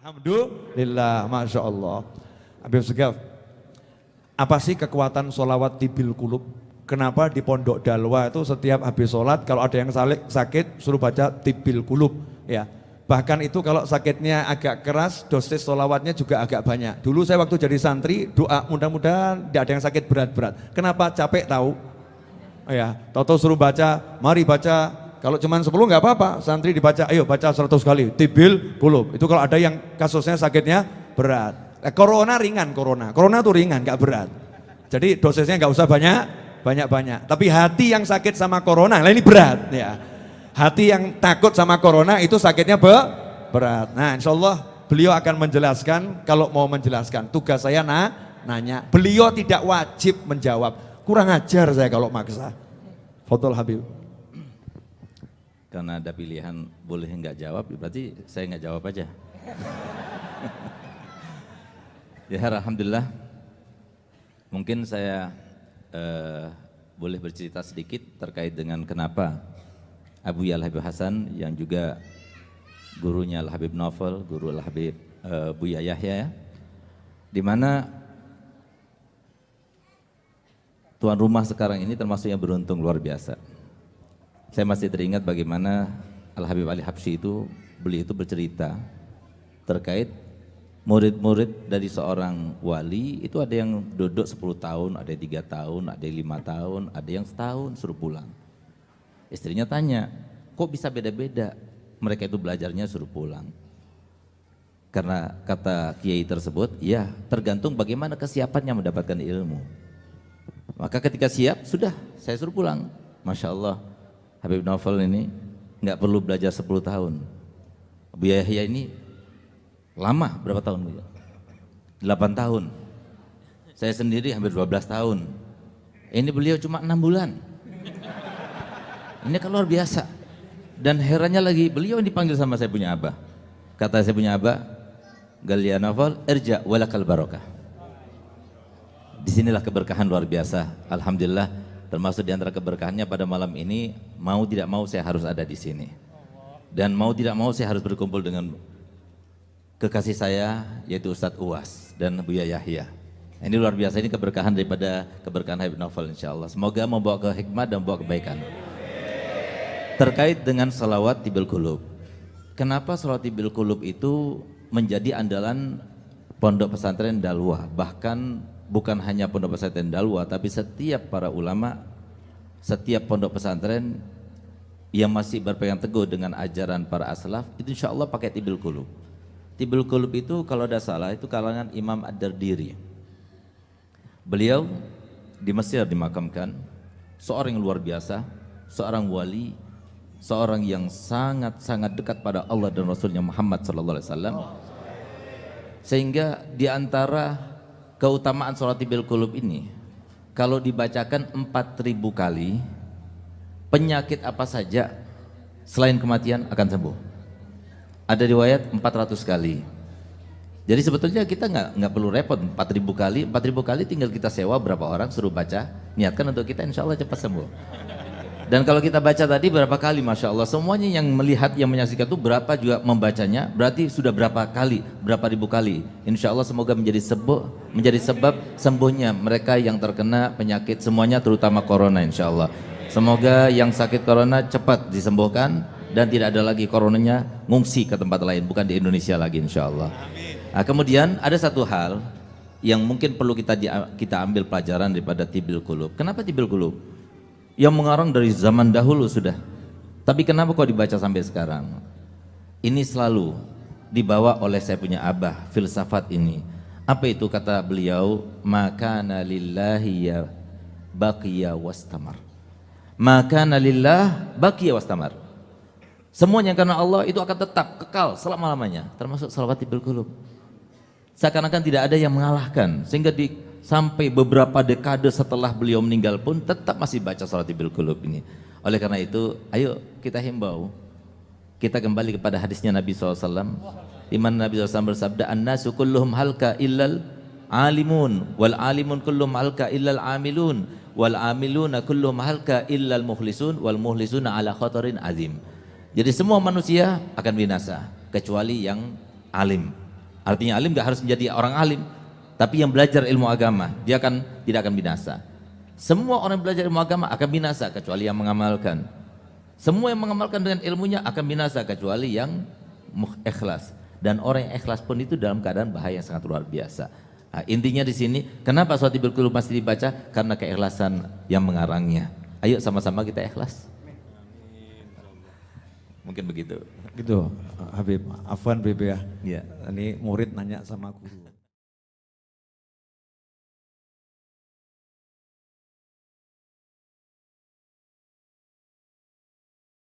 Alhamdulillah, Masya Allah. Habib Segaf, apa sih kekuatan sholawat tibil kulub? Kenapa di Pondok Dalwa itu setiap habis sholat kalau ada yang sakit suruh baca tibil kulub ya. Bahkan itu kalau sakitnya agak keras dosis sholawatnya juga agak banyak. Dulu saya waktu jadi santri doa mudah-mudahan tidak ada yang sakit berat-berat. Kenapa? Capek tahu. Ya, tahu-tahu suruh baca, mari baca. Kalau cuma 10 nggak apa-apa, santri dibaca, ayo baca 100 kali, tibil kulub. Itu kalau ada yang kasusnya sakitnya berat. Corona ringan, corona tuh ringan, nggak berat. Jadi dosisnya nggak usah banyak-banyak. Tapi hati yang sakit sama corona, nah ini berat ya. Hati yang takut sama corona itu sakitnya berat. Nah insya Allah beliau akan menjelaskan, kalau mau menjelaskan. Tugas saya nanya, beliau tidak wajib menjawab. Kurang ajar saya kalau maksa. Fadhol Habib. Karena ada pilihan boleh nggak jawab, berarti saya nggak jawab aja. Ya Alhamdulillah, mungkin saya boleh bercerita sedikit terkait dengan kenapa Abu Al Habib Hasan yang juga gurunya Al Habib Novel, guru Al Habib Buya Yahya ya, di mana tuan rumah sekarang ini termasuk yang beruntung luar biasa. Saya masih teringat bagaimana Al Habib Ali Habsyi itu, beliau itu bercerita terkait murid-murid dari seorang wali itu ada yang duduk 10 tahun, ada yang 3 tahun, ada yang 5 tahun, ada yang setahun suruh pulang. Istrinya tanya, kok bisa beda-beda? Mereka itu belajarnya suruh pulang. Karena kata kiai tersebut, ya tergantung bagaimana kesiapannya mendapatkan ilmu. Maka ketika siap, sudah saya suruh pulang. Masya Allah, Habib Novel ini nggak perlu belajar 10 tahun. Abu Yahya ini lama, berapa tahun? 8 tahun. Saya sendiri hampir 12 tahun. Ini beliau cuma 6 bulan. Ini kan luar biasa. Dan herannya lagi, beliau yang dipanggil sama saya punya abah. Kata saya punya abah, Galia Novel, irja walakal barokah. Disinilah keberkahan luar biasa. Alhamdulillah, termasuk di antara keberkahannya pada malam ini, mau tidak mau saya harus ada di sini. Dan mau tidak mau saya harus berkumpul dengan kekasih saya, yaitu Ustadz Uwas dan Buya Yahya. Ini luar biasa, ini keberkahan daripada keberkahan Habib Novel insya Allah. Semoga membawa ke hikmah dan membawa kebaikan. Terkait dengan salawat tibil kulub. Kenapa salawat tibil kulub itu menjadi andalan pondok pesantren Dalwa? Bahkan bukan hanya pondok pesantren Dalwa, tapi setiap para ulama, setiap pondok pesantren yang masih berpegang teguh dengan ajaran para aslaf, itu insya Allah pakai tibil kulub. Tibil kulub itu kalau tidak salah itu kalangan Imam Ad-Dardiri. Beliau di Mesir dimakamkan, seorang yang luar biasa, seorang wali, seorang yang sangat-sangat dekat pada Allah dan Rasulnya Muhammad SAW. Sehingga di antara keutamaan sholat tibil kulub ini, kalau dibacakan 4.000 kali, penyakit apa saja selain kematian akan sembuh. Ada riwayat 400 kali. Jadi sebetulnya kita nggak perlu repot 4.000 kali tinggal kita sewa berapa orang suruh baca, niatkan untuk kita insya Allah cepat sembuh. Dan kalau kita baca tadi berapa kali, Masya Allah, semuanya yang melihat, yang menyaksikan itu berapa juga membacanya, berarti sudah berapa kali, berapa ribu kali. Insya Allah semoga menjadi sebab sembuhnya mereka yang terkena penyakit semuanya, terutama corona insya Allah. Semoga yang sakit corona cepat disembuhkan dan tidak ada lagi coronanya ngungsi ke tempat lain, bukan di Indonesia lagi insya Allah. Nah, kemudian ada satu hal yang mungkin perlu kita ambil pelajaran daripada tibil kulub. Kenapa tibil kulub? Yang mengarang dari zaman dahulu sudah. Tapi kenapa kok dibaca sampai sekarang? Ini selalu dibawa oleh saya punya abah, filsafat ini. Apa itu kata beliau? Makana lillahi ya baqiya wastamar. Makana lillah baqiya wastamar. Semuanya karena Allah itu akan tetap kekal selama-lamanya, termasuk salawat tibil kulub. Seakan-akan tidak ada yang mengalahkan, sehingga sampai beberapa dekade setelah beliau meninggal pun tetap masih baca salat tibil kulub ini. Oleh karena itu, ayo kita himbau, kita kembali kepada hadisnya Nabi SAW, di mana Nabi SAW bersabda, an-nasu kulluhum halka illal alimun, wal alimun kulluhum halka illal amilun, wal amiluna kulluhum halka illal mukhlisun, wal mukhlisuna ala khatarin azim. Jadi semua manusia akan binasa kecuali yang alim. Artinya alim gak harus menjadi orang alim, tapi yang belajar ilmu agama, dia tidak akan binasa. Semua orang yang belajar ilmu agama akan binasa kecuali yang mengamalkan. Semua yang mengamalkan dengan ilmunya akan binasa kecuali yang ikhlas. Dan orang yang ikhlas pun itu dalam keadaan bahaya yang sangat luar biasa. Nah, intinya di sini, kenapa sholat Tibil Qulub masih dibaca? Karena keikhlasan yang mengarangnya. Ayo sama-sama kita ikhlas. Mungkin begitu. Gitu, Habib. Afwan Habib ya. Iya. Ini murid nanya sama guru.